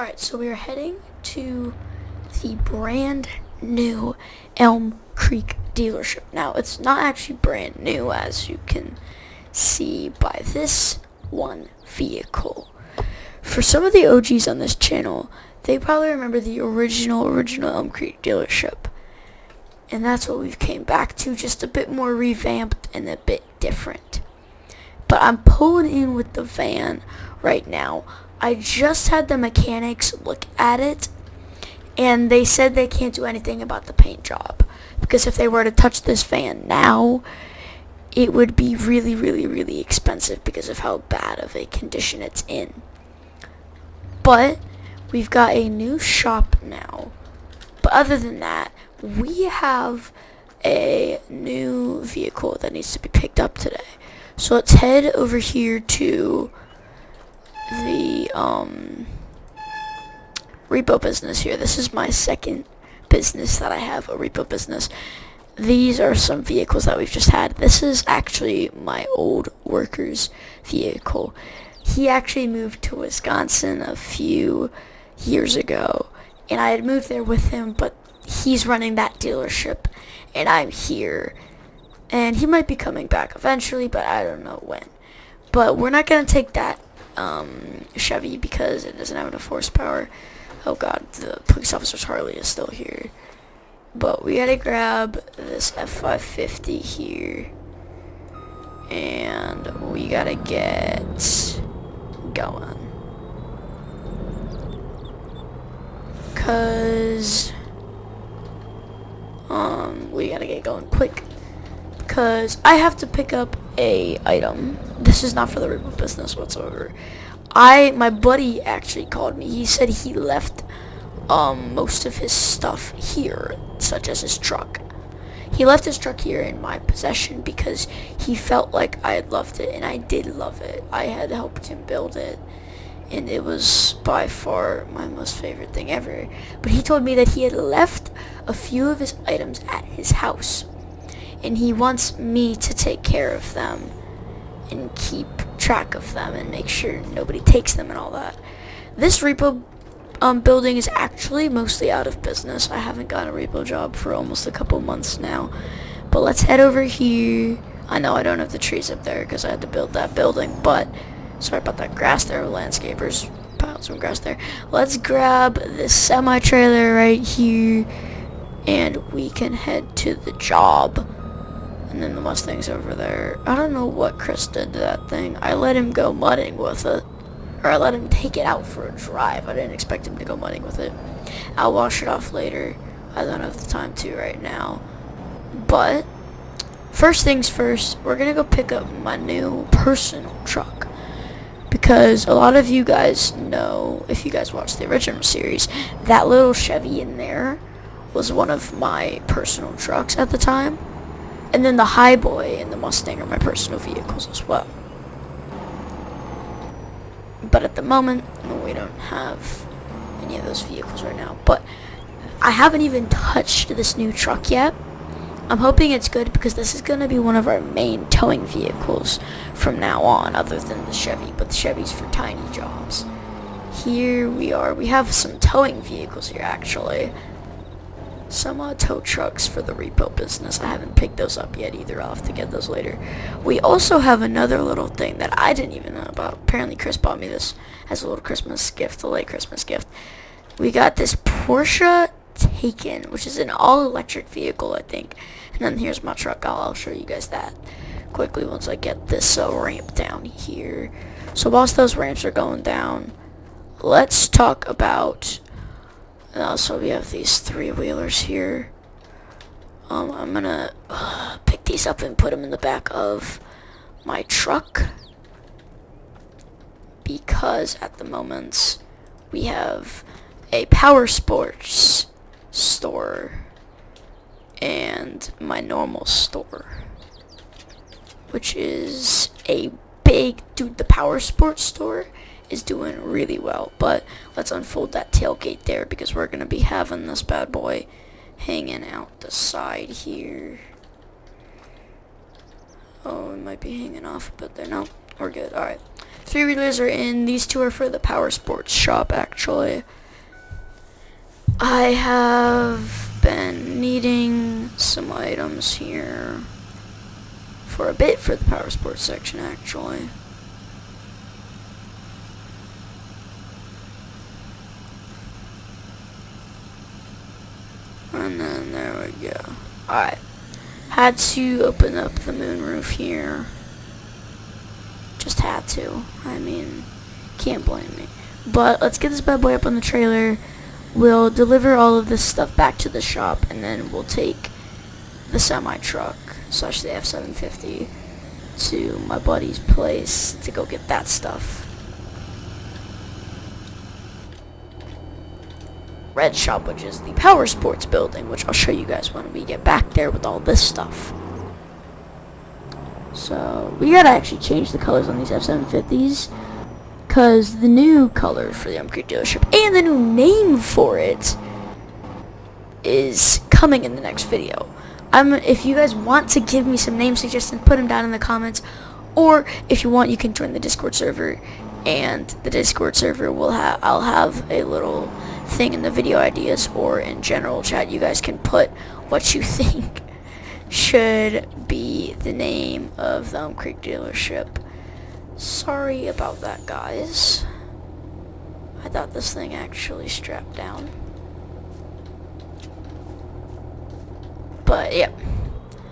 Alright, so we are heading to the brand new Elm Creek dealership. Now, it's not actually brand new, as you can see by this one vehicle. For some of the OGs on this channel, they probably remember the original Elm Creek dealership. And that's what we've came back to, just a bit more revamped and a bit different. But I'm pulling in with the van right now. I just had the mechanics look at it, and they said they can't do anything about the paint job, because if they were to touch this van now, it would be really expensive because of how bad of a condition it's in. But we've got a new shop now. But other than that, we have a new vehicle that needs to be picked up today. So let's head over here to the repo business here. This is my second business that I have, a repo business. These are some vehicles that we've just had. This is actually my old worker's vehicle. He actually moved to Wisconsin a few years ago, and I had moved there with him, but he's running that dealership, and I'm here. And he might be coming back eventually, but I don't know when. But we're not going to take that Chevy because it doesn't have enough horsepower. Oh god, the police officer's Harley is still here. But we gotta grab this F550 here, and we gotta get going, cause we gotta get going quick, because I have to pick up a item. This is not for the repo business whatsoever. My buddy actually called me. He said he left most of his stuff here, such as his truck. He left his truck here in my possession because he felt like I had loved it, and I did love it. I had helped him build it, and it was by far my most favorite thing ever. But he told me that he had left a few of his items at his house, and he wants me to take care of them and keep track of them and make sure nobody takes them and all that. This repo building is actually mostly out of business. I haven't got a repo job for almost a couple months now. But let's head over here. I know I don't have the trees up there because I had to build that building, but sorry about that grass there. Landscapers piled some grass there. Let's grab this semi-trailer right here, and we can head to the job. And then the Mustang's over there. I don't know what Chris did to that thing. I let him go mudding with it. Or I let him take it out for a drive. I didn't expect him to go mudding with it. I'll wash it off later. I don't have the time to right now. But first things first, we're going to go pick up my new personal truck. Because a lot of you guys know, if you guys watched the original series, that little Chevy in there was one of my personal trucks at the time. And then the Highboy and the Mustang are my personal vehicles as well. But at the moment, we don't have any of those vehicles right now. But I haven't even touched this new truck yet. I'm hoping it's good because this is going to be one of our main towing vehicles from now on, other than the Chevy. But the Chevy's for tiny jobs. Here we are. We have some towing vehicles here, actually. Some tow trucks for the repo business. I haven't picked those up yet either. I'll have to get those later. We also have another little thing that I didn't even know about. Apparently Chris bought me this as a little Christmas gift, a late Christmas gift. We got this Porsche Taycan, which is an all-electric vehicle, I think. And then here's my truck. I'll show you guys that quickly once I get this ramp down here. So whilst those ramps are going down, let's talk about... so we have these three-wheelers here. I'm gonna pick these up and put them in the back of my truck, because at the moment we have a power sports store and my normal store, which is a big dude. The power sports store is doing really well, but let's unfold that tailgate there because we're gonna be having this bad boy hanging out the side here. Oh, it might be hanging off a bit there. No, we're good. Alright, 3-wheelers are in. These 2 are for the power sports shop, actually. I have been needing some items here for a bit for the power sports section, actually. And then there we go. Alright. Had to open up the moonroof here. Just had to. I mean, can't blame me. But let's get this bad boy up on the trailer. We'll deliver all of this stuff back to the shop, and then we'll take the semi-truck / the F-750 to my buddy's place to go get that stuff. Red shop, which is the power sports building, which I'll show you guys when we get back there with all this stuff. So we gotta actually change the colors on these F-750s, because the new color for the ELMCREEK dealership and the new name for it is coming in the next video. If you guys want to give me some name suggestions, put them down in the comments, or if you want, you can join the Discord server, and the Discord server I'll have a little thing in the video ideas or in general chat. You guys can put what you think should be the name of the ELMCREEK dealership. Sorry about that, guys. I thought this thing actually strapped down. But, yeah.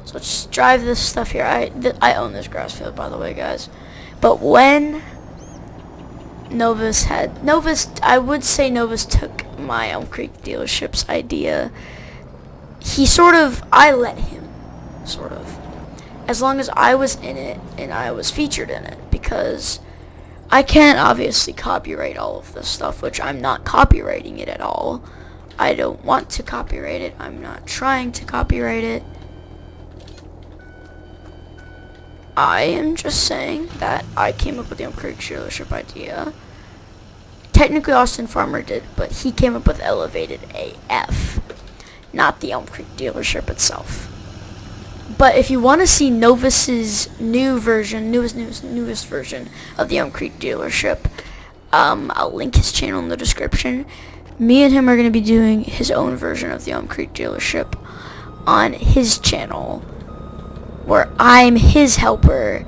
So let's drive this stuff here. I own this grass field, by the way, guys. But when I would say Novus took my ELMCREEK dealership's idea. I let him, sort of. As long as I was in it and I was featured in it, because I can't obviously copyright all of this stuff, which I'm not copywriting it at all. I don't want to copyright it. I'm not trying to copyright it. I am just saying that I came up with the ELMCREEK dealership idea. Technically Austin Farmer did, but he came up with Elevated AF, not the ELMCREEK dealership itself. But if you want to see Novus's newest version of the ELMCREEK dealership, I'll link his channel in the description. Me and him are going to be doing his own version of the ELMCREEK dealership on his channel, where I'm his helper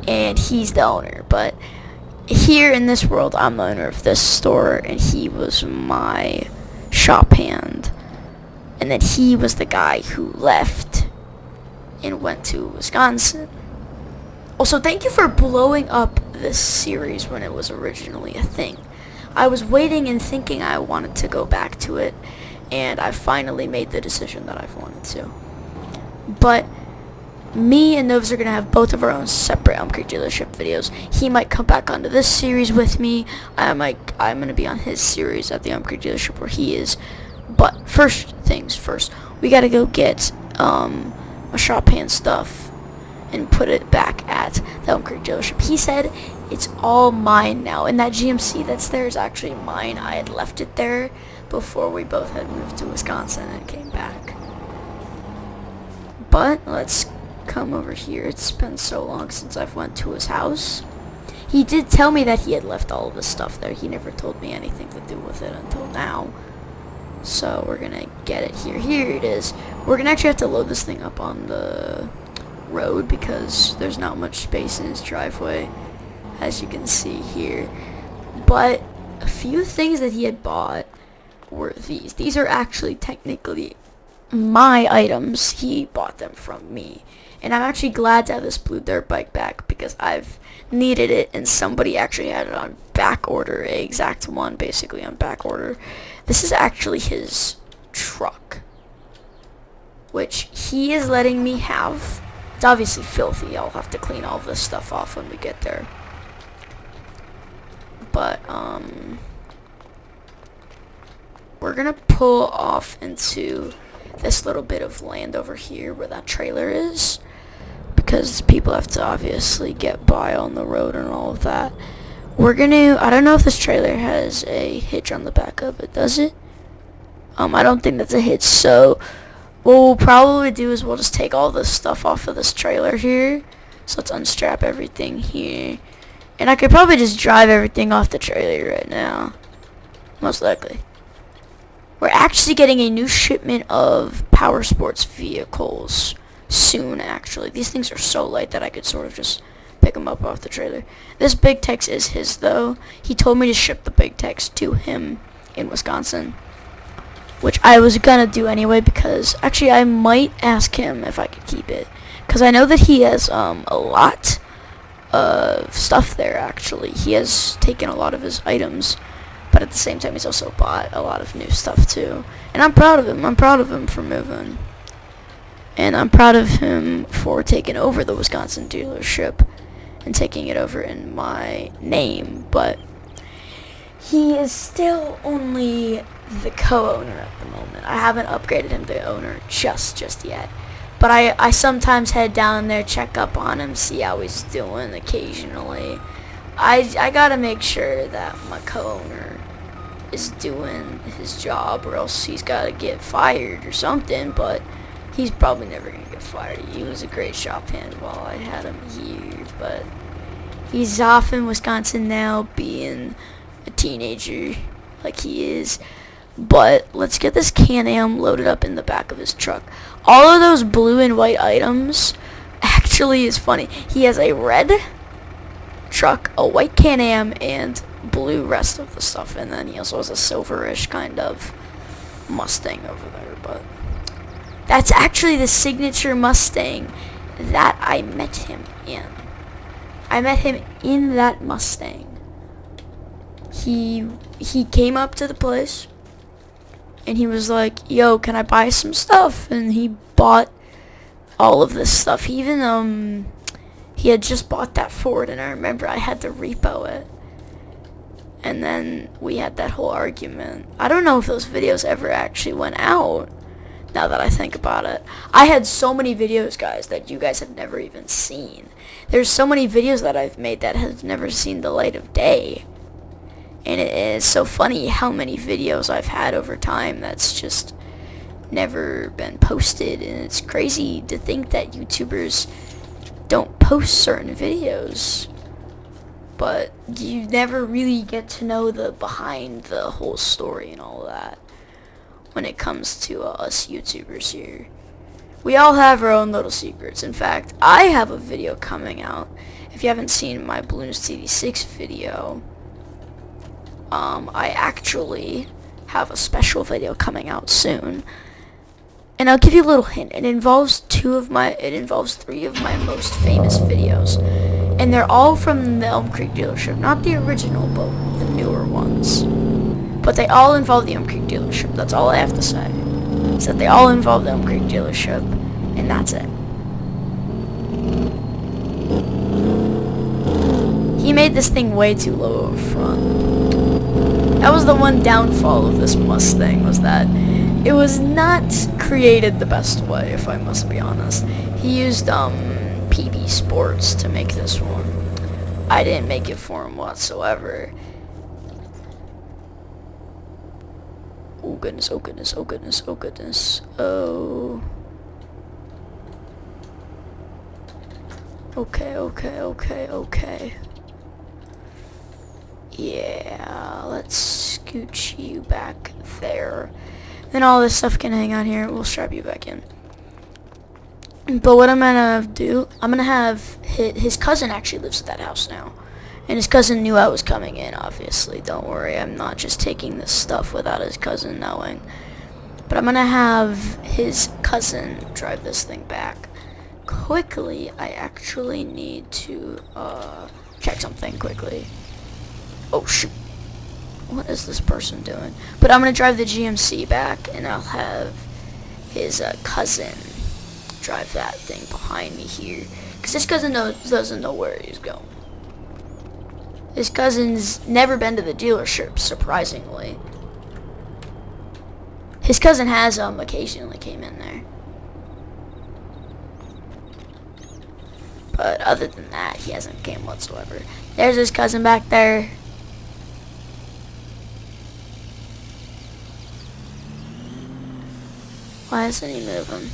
and he's the owner. But here in this world, I'm the owner of this store, and he was my shop hand. And then he was the guy who left and went to Wisconsin. Also, thank you for blowing up this series when it was originally a thing. I was waiting and thinking I wanted to go back to it, and I finally made the decision that I've wanted to. But me and Novus are going to have both of our own separate ELMCREEK dealership videos. He might come back onto this series with me. I'm going to be on his series at the ELMCREEK dealership where he is. But first things first, we got to go get my shop hand stuff and put it back at the ELMCREEK dealership. He said it's all mine now, and that GMC that's there is actually mine. I had left it there before we both had moved to Wisconsin and came back. But let's come over here. It's been so long since I've went to his house. He did tell me that he had left all of his stuff there. He never told me anything to do with it until now. So we're gonna get it here. Here it is. We're gonna actually have to load this thing up on the road because there's not much space in his driveway, as you can see here. But a few things that he had bought were these. These are actually technically my items. He bought them from me. And I'm actually glad to have this blue dirt bike back because I've needed it, and somebody actually had it on back order, a exact one basically on back order. This is actually his truck, which he is letting me have. It's obviously filthy. I'll have to clean all of this stuff off when we get there. But we're gonna pull off into this little bit of land over here where that trailer is, because people have to obviously get by on the road and all of that. We're gonna, I don't know if this trailer has a hitch on the back of it, does it? I don't think that's a hitch, so what we'll probably do is we'll just take all this stuff off of this trailer here. So let's unstrap everything here, And I could probably just drive everything off the trailer right now. Most likely. We're actually getting a new shipment of power sports vehicles soon, actually. These things are so light that I could sort of just pick them up off the trailer. This Big Tex is his, though. He told me to ship the Big Tex to him in Wisconsin, which I was gonna do anyway, because actually I might ask him if I could keep it, because I know that he has a lot of stuff there. Actually, he has taken a lot of his items, but at the same time he's also bought a lot of new stuff too, and I'm proud of him. I'm proud of him for moving, and I'm proud of him for taking over the Wisconsin dealership and taking it over in my name. But he is still only the co-owner at the moment. I haven't upgraded him to owner just yet. But I sometimes head down there, check up on him, see how he's doing occasionally. I gotta make sure that my co-owner is doing his job, or else he's gotta get fired or something. But he's probably never gonna get fired. He was a great shop hand while I had him here, but he's off in Wisconsin now, being a teenager like he is. But let's get this Can-Am loaded up in the back of his truck. All of those blue and white items actually is funny. He has a red truck, a white Can-Am, and blue rest of the stuff, and then he also has a silverish kind of Mustang over there. But that's actually the signature Mustang that I met him in. I met him in that Mustang. He came up to the place, and he was like, yo, can I buy some stuff? And he bought all of this stuff. He even, he had just bought that Ford, and I remember I had to repo it. And then we had that whole argument. I don't know if those videos ever actually went out, now that I think about it. I had so many videos, guys, that you guys have never even seen. There's so many videos that I've made that have never seen the light of day. And it is so funny how many videos I've had over time that's just never been posted. And it's crazy to think that YouTubers don't post certain videos. But you never really get to know the behind the whole story and all that when it comes to us YouTubers here. We all have our own little secrets. In fact, I have a video coming out. If you haven't seen my Balloons TV6 video, I actually have a special video coming out soon, and I'll give you a little hint. It involves three of my most famous videos, and they're all from the ELMCREEK dealership, not the original, but the newer ones. But they all involve the ELMCREEK dealership. That's all I have to say. Is that they all involve the ELMCREEK dealership, and that's it. He made this thing way too low up front. That was the one downfall of this Mustang, was that it was not created the best way, if I must be honest. He used PB Sports to make this one. I didn't make it for him whatsoever. Oh goodness, oh goodness, oh goodness, oh goodness. Oh. Okay. Yeah, let's scooch you back there. Then all this stuff can hang on here. We'll strap you back in. But what I'm gonna do, I'm gonna have his cousin actually lives at that house now. And his cousin knew I was coming in, obviously. Don't worry, I'm not just taking this stuff without his cousin knowing. But I'm gonna have his cousin drive this thing back. Quickly, I actually need to check something quickly. Oh shoot, what is this person doing? But I'm gonna drive the GMC back, and I'll have his cousin drive that thing behind me here, because his cousin doesn't know where he's going. His cousin's never been to the dealership, surprisingly. His cousin has occasionally came in there, but other than that, he hasn't came whatsoever. There's his cousin back there. Why isn't he moving?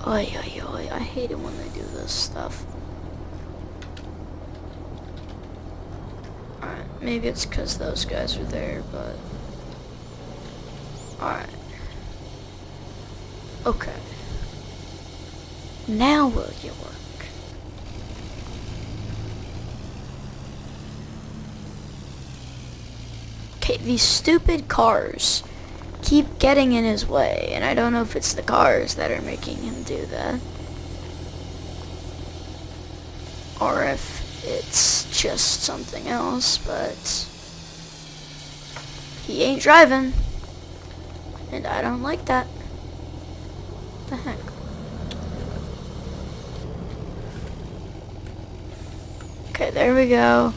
Oy, oy, oy. I hate it when they do this stuff. Maybe it's because those guys are there, but... Alright. Okay. Now will you work? Okay, these stupid cars keep getting in his way, and I don't know if it's the cars that are making him do that, or if it's just something else, but he ain't driving, and I don't like that. What the heck? Okay, there we go.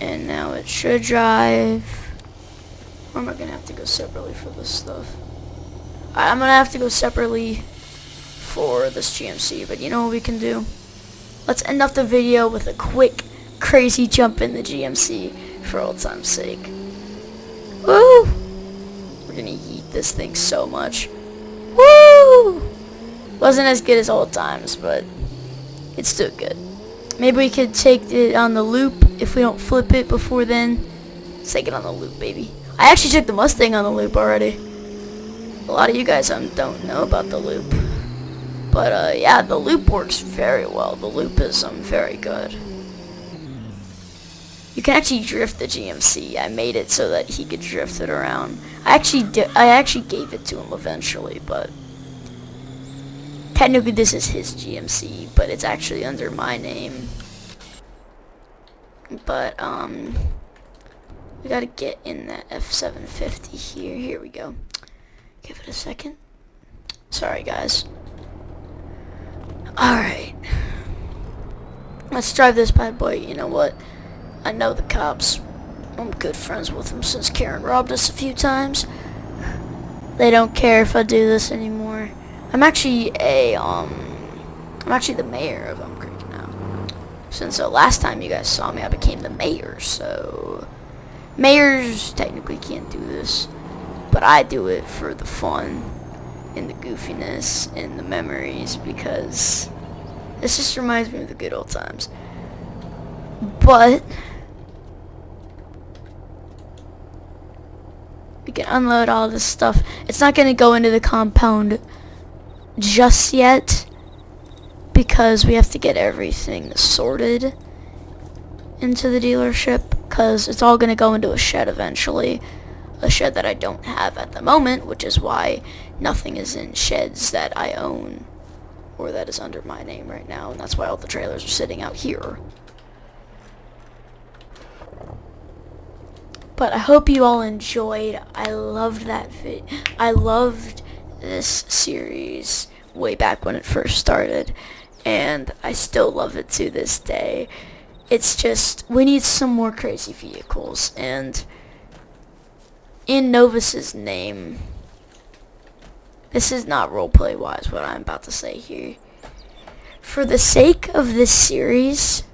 And now it should drive. Or am I gonna have to go separately for this stuff? I'm gonna have to go separately for this GMC, but you know what we can do? Let's end off the video with a quick, crazy jump in the GMC for old time's sake. Woo! We're gonna yeet this thing so much. Woo! Wasn't as good as old times, but it's still good. Maybe we could take it on the loop if we don't flip it before then. Let's take it on the loop, baby. I actually took the Mustang on the loop already. A lot of you guys don't know about the loop. But yeah, the loop works very well. The loop is very good. You can actually drift the GMC. I made it so that he could drift it around. I actually gave it to him eventually, but technically this is his GMC, but it's actually under my name. But we gotta get in that F750 here. Here we go. Give it a second. Sorry, guys. Alright. Let's drive this bad boy. You know what? I know the cops. I'm good friends with them since Karen robbed us a few times. They don't care if I do this anymore. I'm actually the mayor of ELMCREEK now. Since the last time you guys saw me, I became the mayor, so mayors technically can't do this, but I do it for the fun and the goofiness and the memories, because this just reminds me of the good old times. But we can unload all this stuff. It's not going to go into the compound just yet because we have to get everything sorted into the dealership, because it's all going to go into a shed eventually, a shed that I don't have at the moment, which is why nothing is in sheds that I own or that is under my name right now, and that's why all the trailers are sitting out here. But I hope you all enjoyed. I loved that I loved this series way back when it first started, and I still love it to this day. It's just, we need some more crazy vehicles, and in Novus's name, this is not roleplay wise what I'm about to say here. For the sake of this series,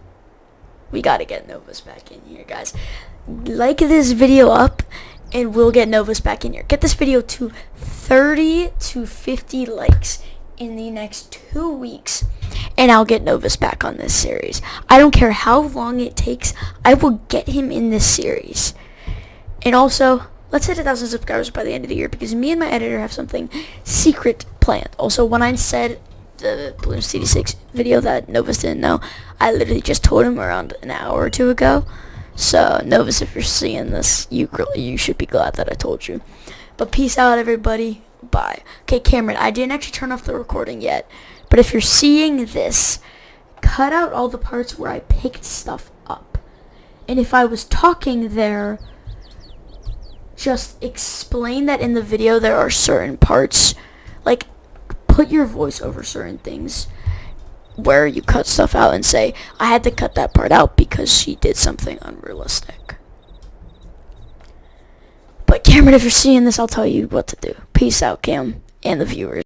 we gotta get Novus back in here, guys. Like this video up and we'll get Novus back in here. Get this video to 30 to 50 likes in the next 2 weeks, and I'll get Novus back on this series. I don't care how long it takes, I will get him in this series. And also, let's hit 1,000 subscribers by the end of the year, because me and my editor have something secret planned. Also, when I said the Balloon CD6 video that Novus didn't know, I literally just told him around an hour or two ago. So, Novus, if you're seeing this, you should be glad that I told you. But peace out, everybody. Bye. Okay, Cameron, I didn't actually turn off the recording yet, but if you're seeing this, cut out all the parts where I picked stuff up. And if I was talking there, just explain that in the video there are certain parts, like put your voice over certain things where you cut stuff out and say, I had to cut that part out because she did something unrealistic. But Cameron, if you're seeing this, I'll tell you what to do. Peace out, Cam, and the viewers.